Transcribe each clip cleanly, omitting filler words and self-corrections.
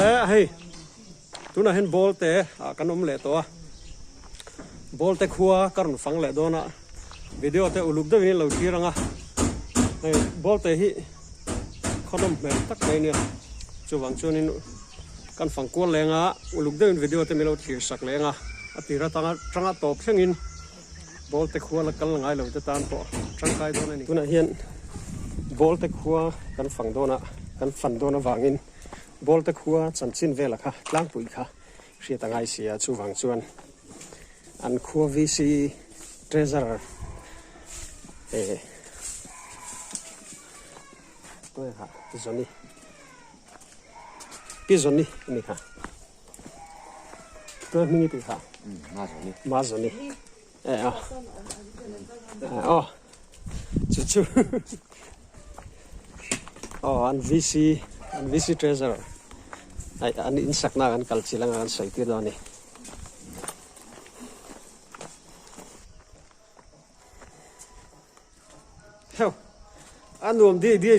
hey tu na hen ball te kan le to ball te khua karun phang le do na video te uluk de ni lo ti ranga hey ball te hi khodom me tak mai ne chu wang chu nin kan phang ko lenga uluk de video te melo thir sak lenga atira tanga top thengin ball te khua la kal ngai lo te tan po tangkai do na ni tu na hian ball te khua kan phang do na kan fan do na wangin ball te khua chanchin vela kha tlang pui kha hria tangai sia chu wang chuan an khua VC treasure tôi hả Johnny pi Johnny ni kha tôi mingi tu kha ma Johnny chu an VC treasure ai an in sakna kan kalchilang an sai ti do ni heo an nuam đi về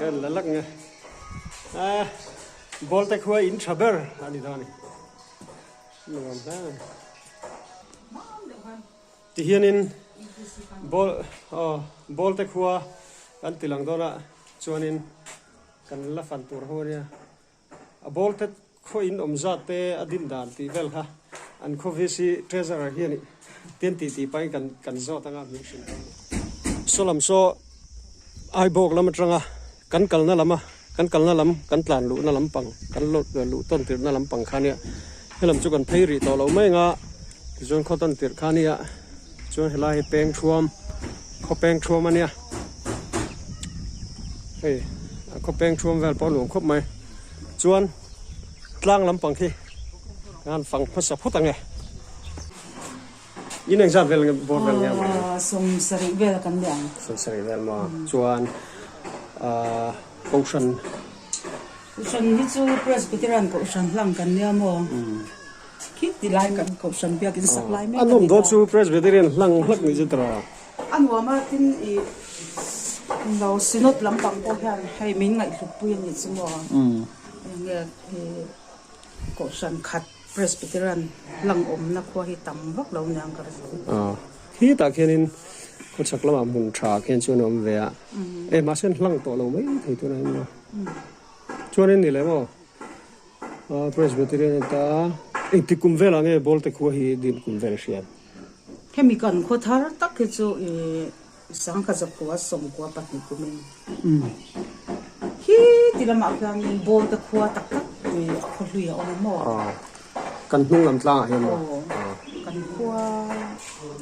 cái là lắc nghe ball tay khua in trouble anh đi đâu này nuam ta thì hiện in ball tay khua anh tilang đó là cho nên cần là phần tour thôi nha ball tay khua in zat te adin dan ti vel ha anh khua VC treasure hiện này tiên tỷ bay cần do tăng áp những số làm số ai bọc làm trăng cắn cắn nó làm cắn tàn lũ nó làm bằng cắn lũ tôn tiệt nó làm bằng khania hay làm cho cần thấy rỉ tàu lâu mấy ngã thì cho con tôn tiệt khania cho hay là beng chuom anh nha hey có beng chuom về bao lũ khóc mày chuan tlang làm bằng khi ngàn phẳng phát sập hút tăng nghe in exam vel bor vel nya som sari vel kan liang som sari vel ma chuan ocean ni chu presbyterian ko ocean lang kan nia mo ki ti lai kan ko ocean bia kin sak lai me anom do chu presbyterian lang hlak ni jitra an wa ma tin i lo sinot lam pang ko hian hai min ngai lu pu ni chu mo nge ko ocean khat presbyterian lang na khwa hi tam vak lo nyang ka hi ta khenin ko chaklama mun tha khen chu nom ve a e ma sen hlang to lo mai thei tu na mo chuan ni le mo presbyterian ta ti kum vela nge bol te khwa hi din kum vel sian chemical kho thar tak ke chu sang ka jap ko som ko pat ni kumin hi tilama kan bol te khwa tak tak kho hlui a on mo kan hnung lam tlang he mo kan khua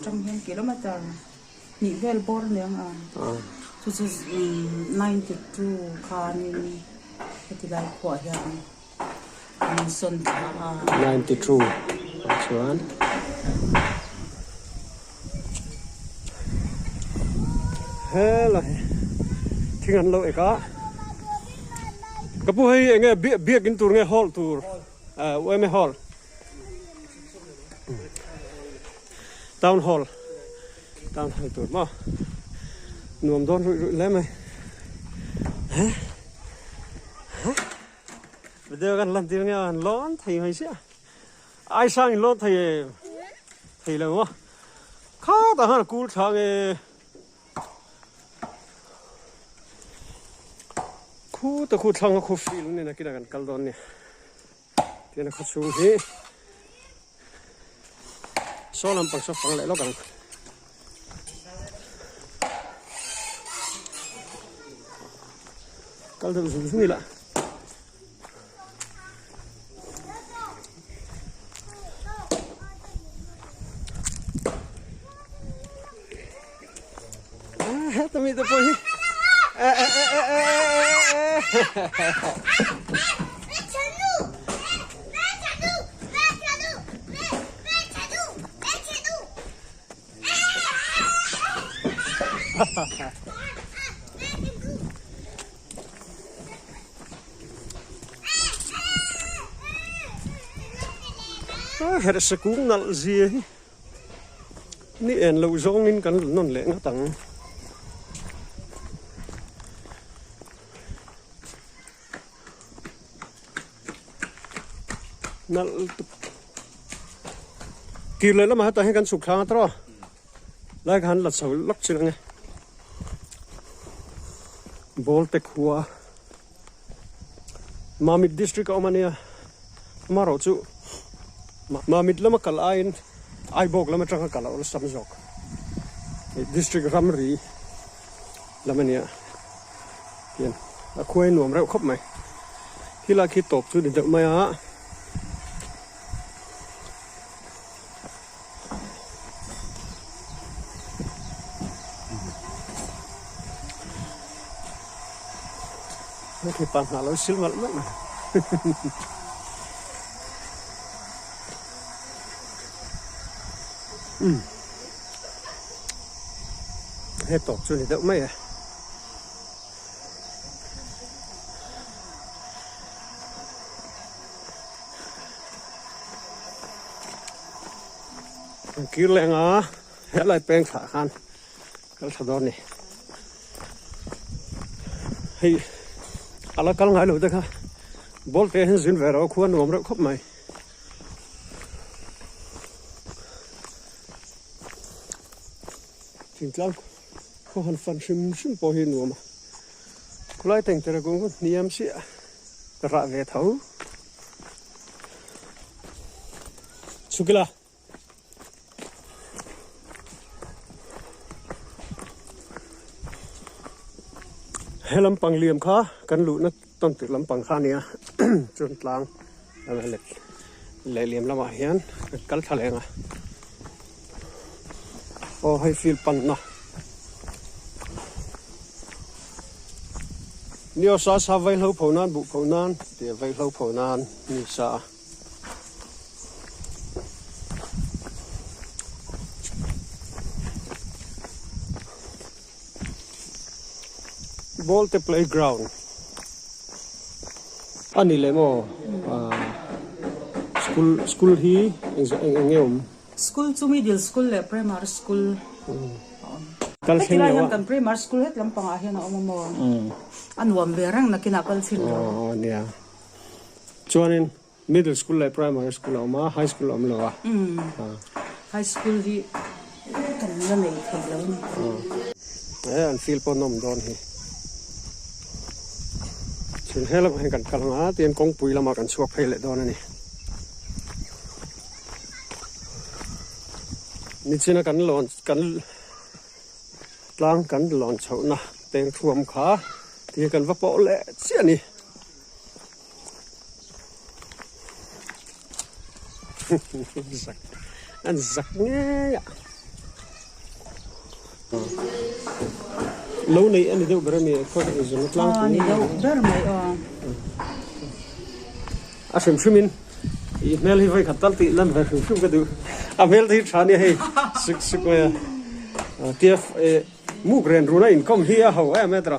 trăm hian kilometer ni vel bor niang chu chu 92 khan heti lai khua hian min son tha 92 chuan hello thingan lo eka kapu hei enge biak in tur nge hall tour OM hall town hall tour ma nuam don le mai video kan lan tiếng nghe lon thầy hay xí ai sang lon thầy là mà khá ta hả cool thằng khu thằng khu feel này là cái nào kan kal don nè thì nó khó xuống thế số làm bằng số phẳng lại nó bằng kal được xuống như là hết tụi mình tụi mình hết sẽ cũng nặng gì ni en lâu zong in kan non le nga tang nal kir le lama ta hen kan suk thang tro lai kan la chau lok ching nge bol te khua mamit district omania maro chu mamit lama kal ain ai bok lama tang kal ol sam jok district ramri lamania yen a khoi nuam reu khop mai hila khi top chu de mai a cái pan nào lâu xíu mất mất hết tóc cho nên đỡ mấy à kêu lên á hết lại bèn thả han cái thằng đó này hay ala kal ngai lo ta kha bol te hen zin vera khuan nom ra khop mai tin tlang ko han fan sim po hin nom kulai teng tera gong niam si ra ve thau sukila helam pang liam kha kan lu na ton ti lam pang kha nia chun tlang la le liam lama hian kal thalenga o hai fil pan na nio sa vai lo phonan bu phonan te vai lo phonan ni sa ball te playground ani le mo school hi engem school chu middle school le primary school kal kila theng yan kan primary school het lampang a hian a awm mo anwam ve rang na kina kal thin lo nia chuanin middle school le primary school ma high school om lo wa high school hi kan la nei thei lo ni an feel po nom don hi sin helam hen kan kalanga tien kong pui lama kan chuak phei le don ani ni china kan lon kan tlang kan lon chho na teng thuam kha ti kan va po le chi ani an zak nge ya lâu này anh đâu bữa nay có cái gì nó lang ni do ber mai à xem phim mail hi vai khatal ti lan vai phim cái du à mail thì chani hay sức quay tiệp mu grand runa income hi how em metra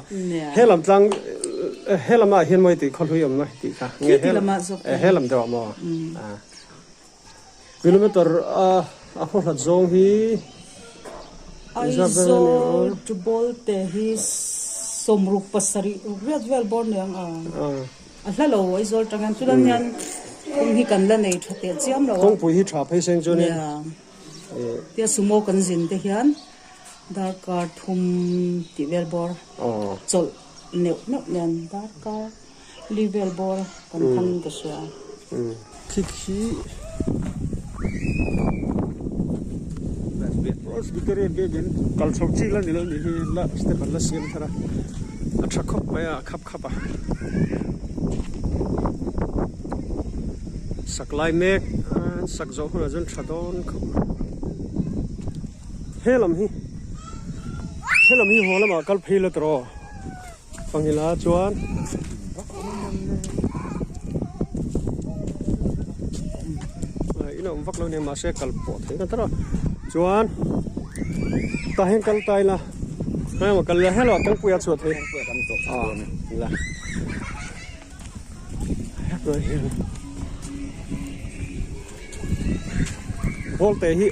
helam tlang helam à hiền mai ti khol hui am noi ti kha nge helam dewa mo kilometer a khol hat zong hi Aizol to bol te his somruk pasari red well born yang a hlalo aizol tangan chudan yan kung hi kan la nei thate chiam lo kong pui hi tha phei seng chone tia sumo kan zin te hian dar ka thum ti well bor chol neu nyan dar ka li well bor kan khan ka sha kiki Ros bitare beben kal chok chi la ni lo ni la step la sim thara acha khop pa ya khap khapa saklai mek sak zo hu jon thadon helam hi hola ma kal phila tro pangila chuan ino vak lo ne ma se kal po the ka tro chuan ta hen kal tai la hai ma kal la hello tong puya chuat he la rồi bol te hi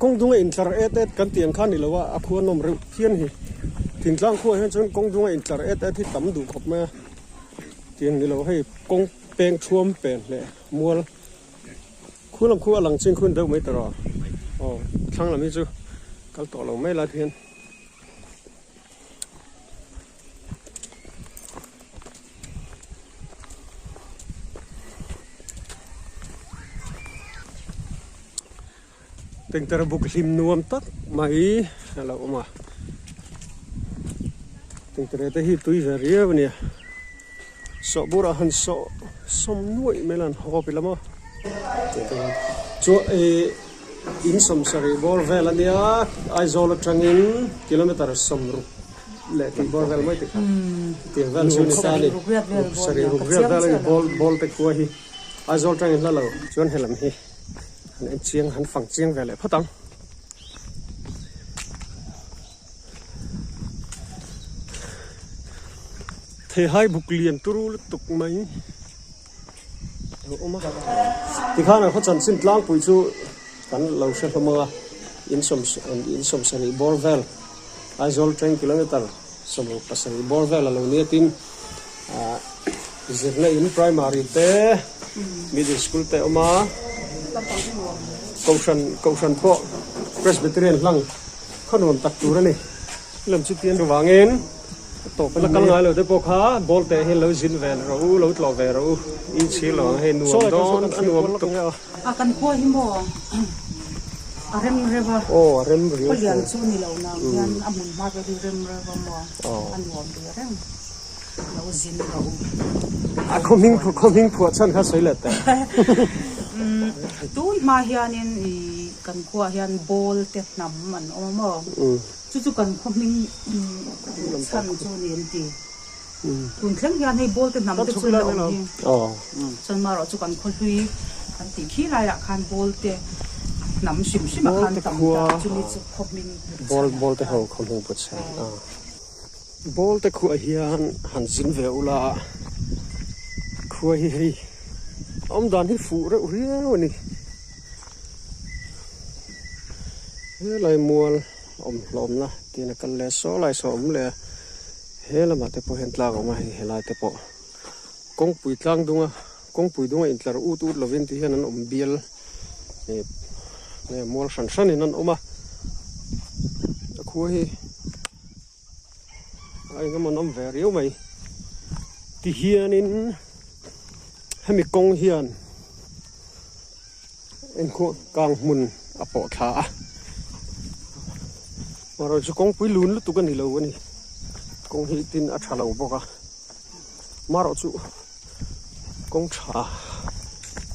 kong dung intlar et kan tiang khan ni lawa a khuan nom re thian hi tin tlang khu hen chon kong dung intlar et hi tam du khop ma tiang ni lo hei peng chuam pen le mual khu lam khu alang ching khun deuh mai taro thang lam hi chu kal to lo mai la thian teng tara buk lim nuam tak mai alo ma teng tara te hi tui ve ria nia so bura han so som nuai melan ho pilamo chu in som sari bor vel ania aizol atangin kilometer som ru le ti bor vel mai ti vel chu ni sa ni sari ru vel vel bol te ko hi aizol atangin la lo chuan helam hi anh chiang hắn phẳng chiang về lại phát tăng thế hai bục liền tu tục mấy thì khá là phát triển xin lang bùi chu cắn lâu sẽ không in som sari borvel aizol 10 km som pasari borvel là lâu nia tin zirna in primary te middle school te oma câu sân po Presbyterian lang khăn tắc tu ra này làm chút tiền đồ vàng em tổ phải là căng ngay rồi tới po khá bol te hay lâu zin về rồi lâu lò về rồi in chi lò hay nuông đó ăn nuông tung nhau kan po hi mo rem reva rem ko lian chu ni lo na yan amun ma ga rem reva mo an nuông de rem lâu zin lo coming po chan khá sấy lệ tu ma hianin I kan khua hian bol te nam man omo chu kan khoming chan chu ni ti kun thleng hian hei bol te nam te chu lo ni chan ma ro chu kan khol hui kan ti khi lai la khan bol te nam sim sim khan tam ta chu ni chu khoming bol te ho khoming po cha bol te khu hian han zin ve ula khu hi ông đoàn hi phụ rồi riêu này thế lại mua ông lom la thì là cần lẽ số lại số ông lẽ thế là mà thế po hiện lang mà he lại thế po công bùi lang đúng không in là út là viên thì hiện ông biel này mua sản xuất nên ông mà khui anh cái món ông về riêu mày thì hiện nên hay mi công hiền anh cô càng mun à bỏ thả mà rồi chú công quý lún lúc tụi cái này lâu này công hi tin à trả lâu bốc à mà rồi chú công trả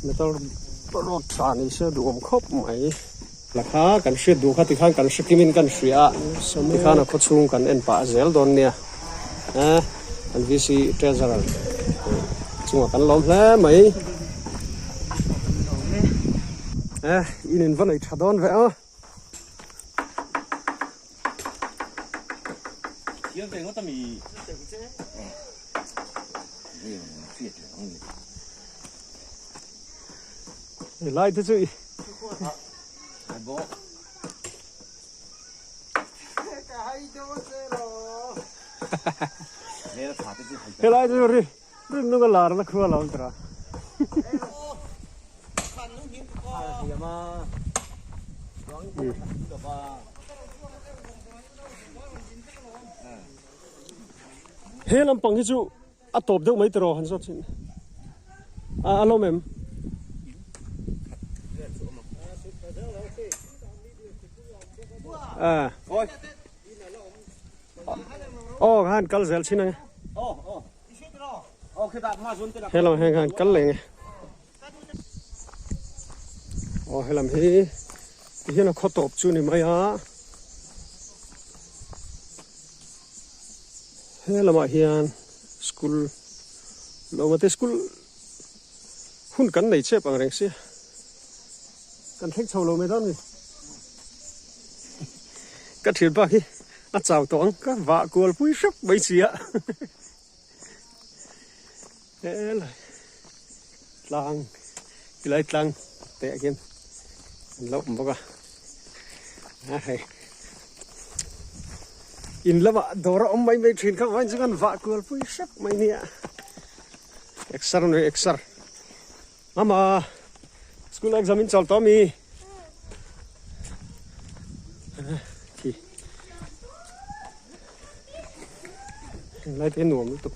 người ta rồi trả này sẽ đủ ẩm khóc mày là khá cần sửa đủ khá thì khá cần sửa kim cần sửa thì khá là có chung cần em bả dẻo đòn nè anh VC treasurer chung cần lom thế mấy in vẫn này trả đón vậy á lại thế chứ cái lại thế rồi nó có lار nó khua lắm tra he làm bằng cái chú à top được mấy trò hắn sao chứ alo mềm han kal zel xin anh he làm han kal lên he làm he nó khó top chú này mấy á he làm hiền school lo mà school hun kan nei che pang reng si kan thek chho lo me don ni ka thil ba hi a chau tong ka wa kol pui sap bai chia la tlang kilai tlang te again lo boka hay in lama dora mai mai thin ka wan jangan wa kol pui sap mai nia exar no exar Mama, school exam in chal Tommy. Thì lại tên nuông tụt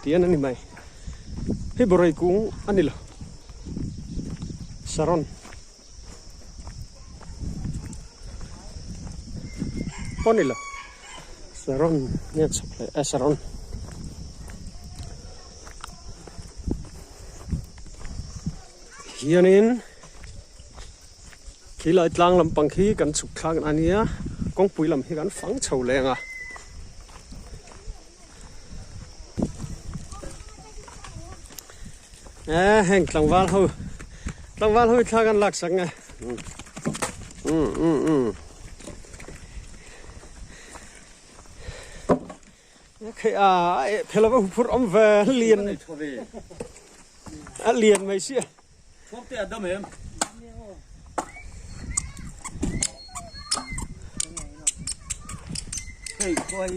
tiền anh mày hết bữa rồi cũng anh đi lo Sharon con đi lo Sharon nghe chụp lại Sharon hiện in khi lại lang làm bằng khí cần chụp khác anh nhá con bụi làm khi cần phẳng chầu lên à hẹn tlang val hôi thang ăn lạc sắc nghe okay phê là phút ông về liền liền mấy xí không thể đâm em hey coi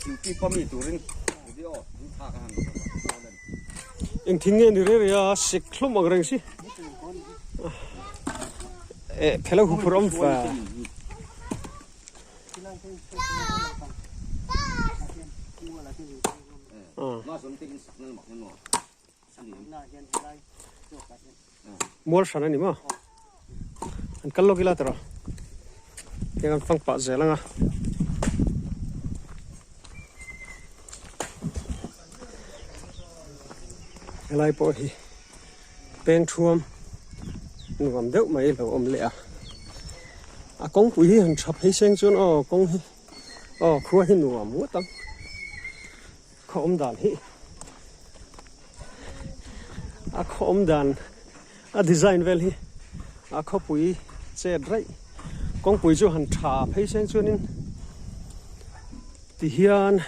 chịu cái bom mì tủ rin video chúng ta cái hàng anh thinh nghe đi rồi xịt lắm mà cái gì phê là phút ông về mua sản này mà anh cắt lô cái là tao yang anh phăng bạc dễ lắm à lại bỏ hi bèn chuom nuông đậu mấy lâu ôm lẹ công quý hàng chập hay sen chun công khua hi nuông mua tăng không đàn hi không đàn design vel hi không quý che đấy công quý cho hàng chập hay sen chun in thì hiền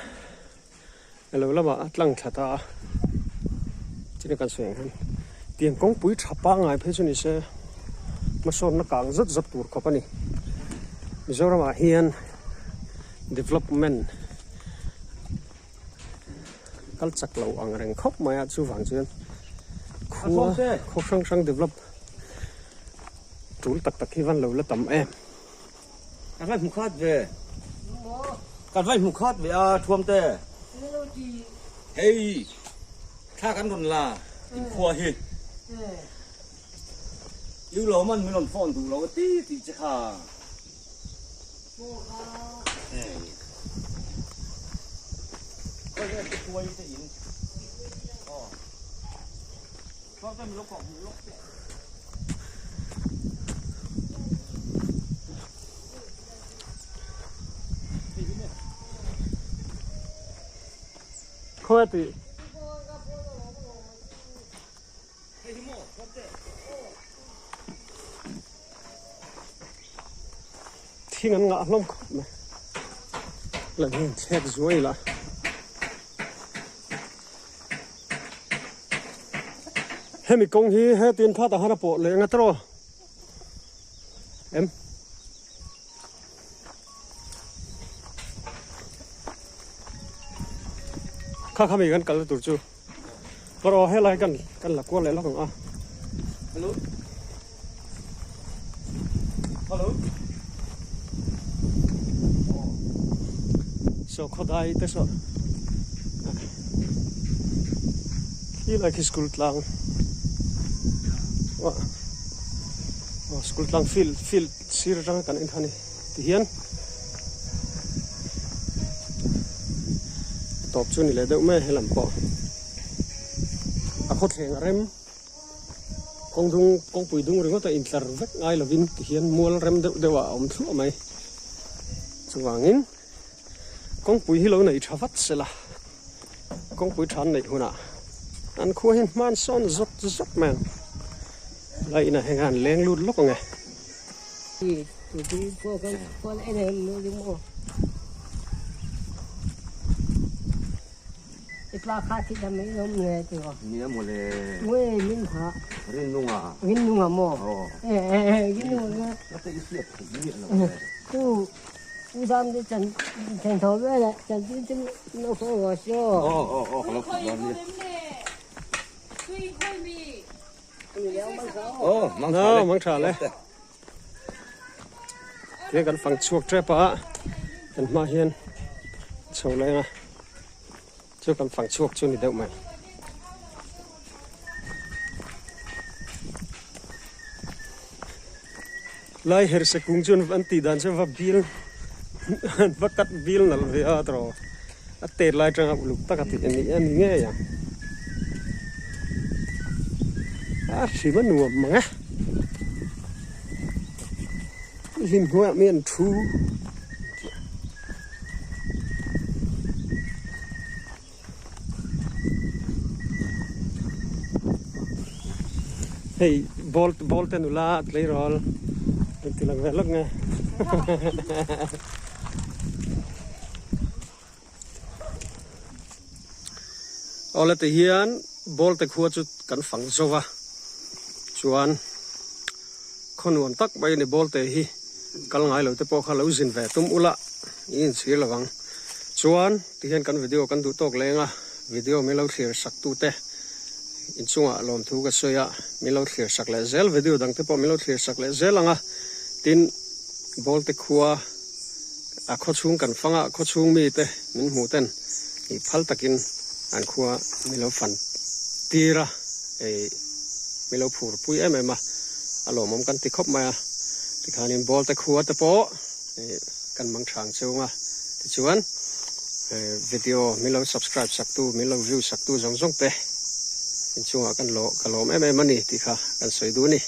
lâu lắm à lăng thà ta chỉ là cái chuyện hơn tiền công bùi chập ba ngày phải cho nên sẽ mà số nó càng rất rất tour company Mizoram mà hiện development cái chắc lâu ang reng khóc mà chú vàng chuyện khóc sang develop chủ tắc tắc khi văn lâu là tầm em cái vai mục khát về cái vai mục khát về thuông tê heyถ้ากันโดนลาขวาเฮอยู่เรามันไม่นอนฟ้อนดูเราตีจะขาก็จะตัวยิ่งจะอินก็จะมีลูกของลูกเขาว่าตี khi ngắn ngã lông này là nhìn chết rồi là hết mình công hi hết tiền phát ta bộ lấy ngắt rồi em khá mình gần cả tụi chú rồi hết lại gần là qua lại nó còn hello hello so khodai te so khi lại cái school lang school lang feel sir rang kan in khani ti hian top chu ni le deuh me helam po a kho theng rem kong pui dung ringo ta in tlar vek ngai lovin ti hian mual rem deuh dewa om thu mai chuwangin công bùi hi lâu này trả vắt sẽ là công bùi tràn này hồn à ăn khua hen man son rất rất mèn lại là hàng ngàn len luôn lúc này ít là khát thì làm mấy ông nghe chứ mía mùa lề quê minh hả rin nung à minh nung à mò cái nung á nó sẽ siết cái miệng nó tu sam đi chân chân thổ về lại chân chân nó khó vào xó nó Ô, mang nó thả mang trả lên cái cần phẳng chuộc trép á cần mà hiền sầu lên à chưa cần phẳng chuộc chưa đi đâu mày lại hết sẽ cùng chân vẫn tì đàn sẽ vào bill vắt cắt bill là về ở đó tết lại trong học lục tất cả thì anh nghe à chỉ mất nụ mà nghe hình hoa miền thu hey ball tên là lấy rồi thì là về lắc nghe ở lại thì hiền ball thì khua chút cắn phẳng sâu à chuan con uốn tắc bay này ball thì hi kal ngai lo te po kha lo zin ve tum ula in sir lawang chuan ti hian kan video kan du tok lenga video me lo thlir sak tu te in chunga lom thu ka soya me lo thlir sak le zel video dang te po me lo thlir sak le zelanga tin ball te khua a kho chung kan fanga kho chung mi te min mu ten i phal takin an khua me lo fan tira e me lo phur pui em em a alo mom kan ti khop ma thì khả năng ball ta khua ta po cần mang thang châu mà thì chuan video mình lo subscribe sắc tu mình lo view sắc tu giống giống te in chung à cần lo em em anh thì khả cần soi du ni